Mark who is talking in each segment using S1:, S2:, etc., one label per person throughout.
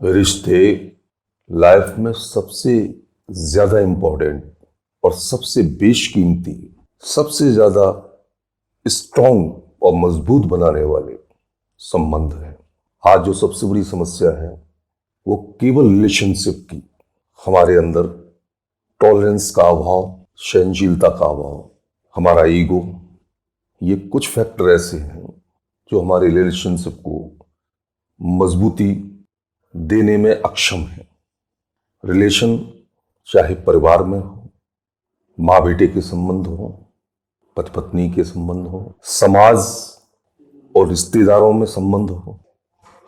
S1: रिश्ते लाइफ में सबसे ज्यादा इम्पोर्टेंट और सबसे बेशकीमती, सबसे ज्यादा स्ट्रॉन्ग और मजबूत बनाने वाले संबंध है। आज जो सबसे बड़ी समस्या है वो केवल रिलेशनशिप की, हमारे अंदर टॉलरेंस का अभाव, सहनशीलता का अभाव, हमारा ईगो, ये कुछ फैक्टर ऐसे हैं जो हमारे रिलेशनशिप को मजबूती देने में अक्षम है। रिलेशन चाहे परिवार में हो, माँ बेटे के संबंध हो, पति पत्नी के संबंध हो, समाज और रिश्तेदारों में संबंध हो,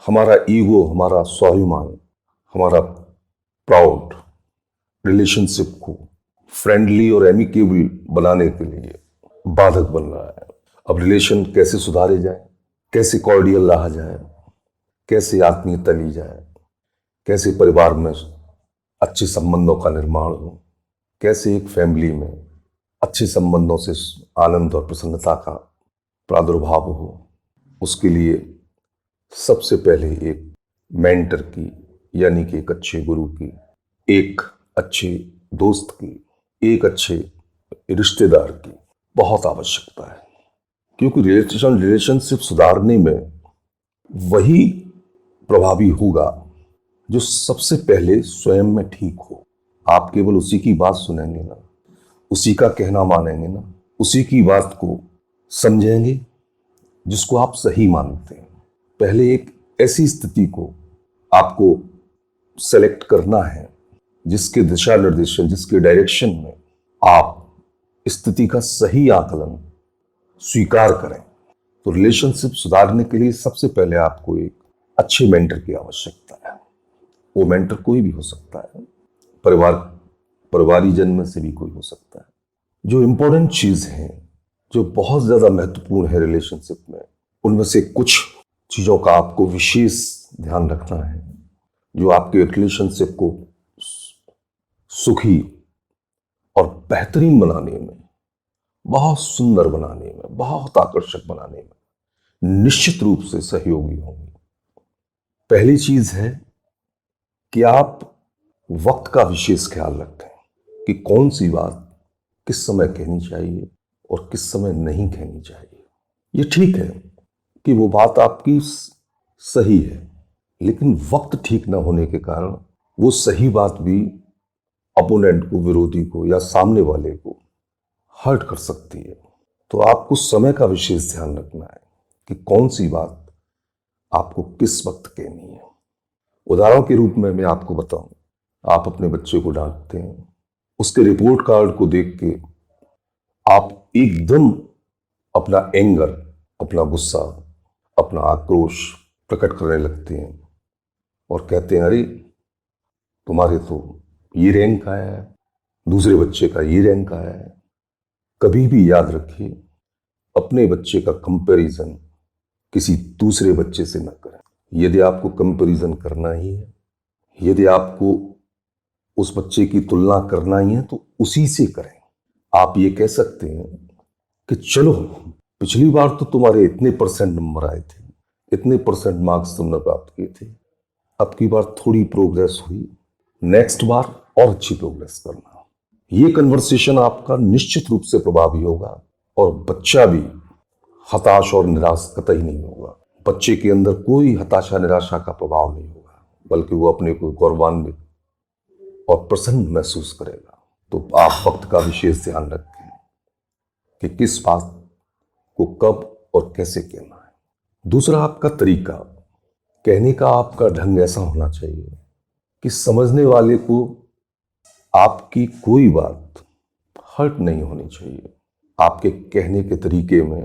S1: हमारा ईगो, हमारा स्वाभिमान, हमारा प्राउड रिलेशनशिप को फ्रेंडली और एमिकेबल बनाने के लिए बाधक बन रहा है। अब रिलेशन कैसे सुधारे जाए, कैसे कॉर्डियल रहा जाए, कैसे आत्मीयता ली जाए, कैसे परिवार में अच्छे संबंधों का निर्माण हो, कैसे एक फैमिली में अच्छे संबंधों से आनंद और प्रसन्नता का प्रादुर्भाव हो, उसके लिए सबसे पहले एक मेंटर की, यानी कि एक अच्छे गुरु की, एक अच्छे दोस्त की, एक अच्छे रिश्तेदार की बहुत आवश्यकता है। क्योंकि रिलेशनशिप सुधारने में वही प्रभावी होगा जो सबसे पहले स्वयं में ठीक हो। आप केवल उसी की बात सुनेंगे ना, उसी का कहना मानेंगे ना, उसी की बात को समझेंगे जिसको आप सही मानते हैं। पहले एक ऐसी स्थिति को आपको सेलेक्ट करना है जिसके दिशा निर्देशन, जिसके डायरेक्शन में आप स्थिति का सही आकलन स्वीकार करें। तो रिलेशनशिप सुधारने के लिए सबसे पहले आपको एक अच्छे मेंटर की आवश्यकता है। वो मेंटर कोई भी हो सकता है, परिवारीजन में से भी कोई हो सकता है। जो इम्पोर्टेंट चीज है, जो बहुत ज्यादा महत्वपूर्ण है रिलेशनशिप में, उनमें से कुछ चीजों का आपको विशेष ध्यान रखना है जो आपके रिलेशनशिप को सुखी और बेहतरीन बनाने में, बहुत सुंदर बनाने में, बहुत आकर्षक बनाने में निश्चित रूप से सहयोगी होंगे। पहली चीज है कि आप वक्त का विशेष ख्याल रखें कि कौन सी बात किस समय कहनी चाहिए और किस समय नहीं कहनी चाहिए। ये ठीक है कि वो बात आपकी सही है, लेकिन वक्त ठीक ना होने के कारण वो सही बात भी अपोनेंट को, विरोधी को या सामने वाले को हर्ट कर सकती है। तो आपको समय का विशेष ध्यान रखना है कि कौन सी बात आपको किस वक्त कहनी है। उदाहरण के रूप में मैं आपको बताऊं, आप अपने बच्चे को डांटते हैं, उसके रिपोर्ट कार्ड को देख के आप एकदम अपना एंगर, अपना गुस्सा, अपना आक्रोश प्रकट करने लगते हैं और कहते हैं, अरे तुम्हारे तो ये रैंक आया है, दूसरे बच्चे का ये रैंक आया है। कभी भी याद रखिए, अपने बच्चे का कंपैरिजन किसी दूसरे बच्चे से न करें। यदि आपको कंपैरिजन करना ही है, यदि आपको उस बच्चे की तुलना करना ही है, तो उसी से करें। आप ये कह सकते हैं कि चलो, पिछली बार तो तुम्हारे इतने परसेंट नंबर आए थे, इतने परसेंट मार्क्स तुमने प्राप्त किए थे, अब की बार थोड़ी प्रोग्रेस हुई, नेक्स्ट बार और अच्छी प्रोग्रेस करना। ये कन्वर्सेशन आपका निश्चित रूप से प्रभावी होगा और बच्चा भी हताश और निराश कतई नहीं होगा। बच्चे के अंदर कोई हताशा निराशा का प्रभाव नहीं होगा, बल्कि वो अपने को गौरवान्वित और प्रसन्न महसूस करेगा। तो आप वक्त का विशेष ध्यान रखें कि किस बात को कब और कैसे कहना है। दूसरा, आपका तरीका, कहने का आपका ढंग ऐसा होना चाहिए कि समझने वाले को आपकी कोई बात हर्ट नहीं होनी चाहिए। आपके कहने के तरीके में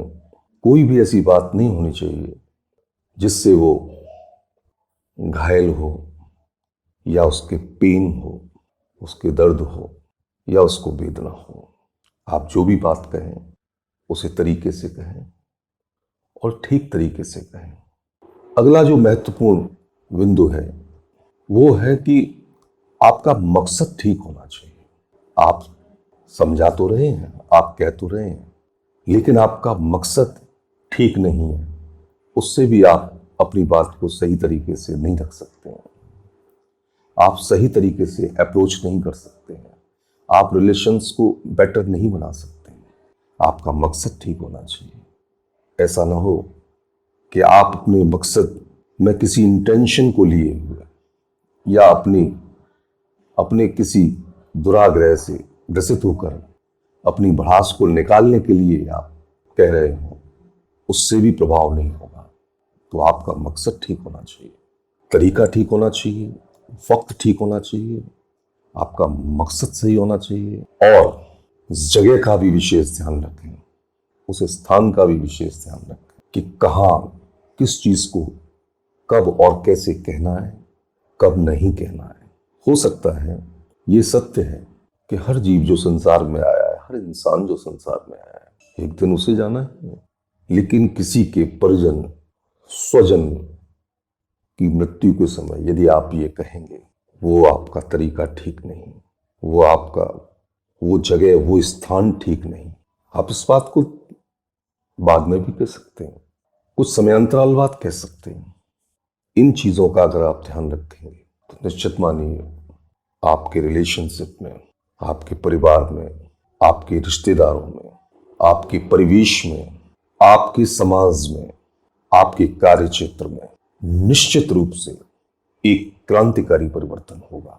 S1: कोई भी ऐसी बात नहीं होनी चाहिए जिससे वो घायल हो या उसके पेन हो, उसके दर्द हो या उसको वेदना हो। आप जो भी बात कहें उसे तरीके से कहें और ठीक तरीके से कहें। अगला जो महत्वपूर्ण बिंदु है वो है कि आपका मकसद ठीक होना चाहिए। आप समझा तो रहे हैं, आप कह तो रहे हैं, लेकिन आपका मकसद ठीक नहीं है, उससे भी आप अपनी बात को सही तरीके से नहीं रख सकते हैं। आप सही तरीके से अप्रोच नहीं कर सकते हैं, आप रिलेशंस को बेटर नहीं बना सकते हैं। आपका मकसद ठीक होना चाहिए। ऐसा ना हो कि आप अपने मकसद में किसी इंटेंशन को लिए हुए या अपने किसी दुराग्रह से ग्रसित होकर अपनी भड़ास को निकालने के लिए आप कह रहे हो, उससे भी प्रभाव नहीं होगा। तो आपका मकसद ठीक होना चाहिए, तरीका ठीक होना चाहिए, वक्त ठीक होना चाहिए, आपका मकसद सही होना चाहिए और जगह का भी विशेष ध्यान रखें, उस स्थान का भी विशेष ध्यान रखें कि कहाँ किस चीज को कब और कैसे कहना है, कब नहीं कहना है। हो सकता है ये सत्य है कि हर जीव जो संसार में आया है, हर इंसान जो संसार में आया है, एक दिन उसे जाना है। लेकिन किसी के परिजन स्वजन की मृत्यु के समय यदि आप ये कहेंगे, वो आपका तरीका ठीक नहीं, वो जगह, वो स्थान ठीक नहीं। आप इस बात को बाद में भी कह सकते हैं, कुछ समयांतराल बाद कह सकते हैं। इन चीजों का अगर आप ध्यान रखेंगे तो निश्चित मानिए आपके रिलेशनशिप में, आपके परिवार में, आपके रिश्तेदारों में, आपके परिवेश में, आपके समाज में, आपके कार्य क्षेत्र में निश्चित रूप से एक क्रांतिकारी परिवर्तन होगा।